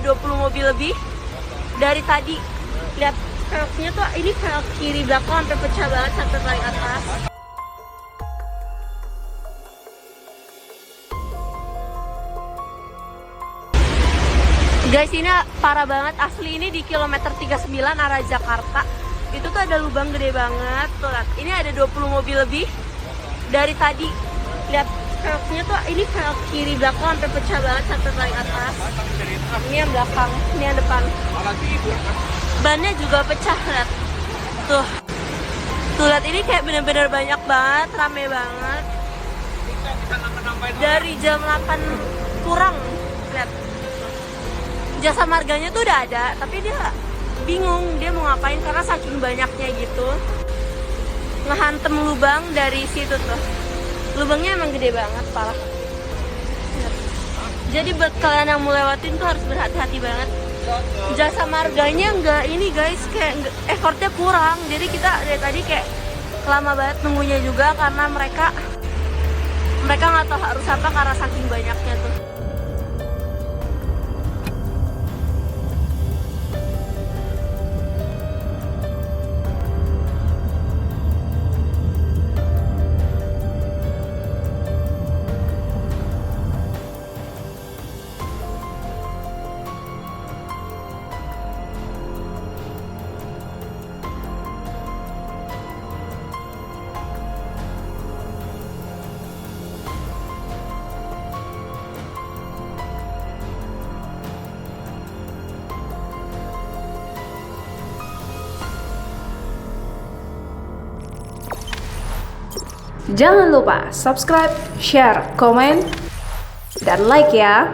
20 mobil lebih dari tadi. Lihat velgnya tuh, ini velg kiri belakang sampai pecah banget sampai paling atas. Guys, ini parah banget asli. Ini di kilometer 39 arah Jakarta. Itu tuh ada lubang gede banget. Tuh lihat, ini ada 20 mobil lebih dari tadi. Lihat velgnya tuh, ini velg kiri belakang sampai pecah banget sampai paling atas. Ini yang belakang, ini yang depan. Bannya juga pecah, lihat. Tuh. Tuh lihat, ini kayak bener-bener banyak banget, rame banget. Dari jam 8 kurang, lihat. Jasa marganya tuh udah ada, tapi dia bingung dia mau ngapain karena saking banyaknya gitu. Ngehantem lubang dari situ tuh. Lubangnya emang gede banget, parah. Jadi buat kalian yang mau lewatin tuh harus berhati-hati banget. Jasa marganya nggak ini guys, kayak effortnya kurang. Jadi kita dari tadi kayak lama banget nunggunya juga karena mereka nggak tahu harus apa karena saking banyaknya tuh. Jangan lupa subscribe, share, komen, dan like ya.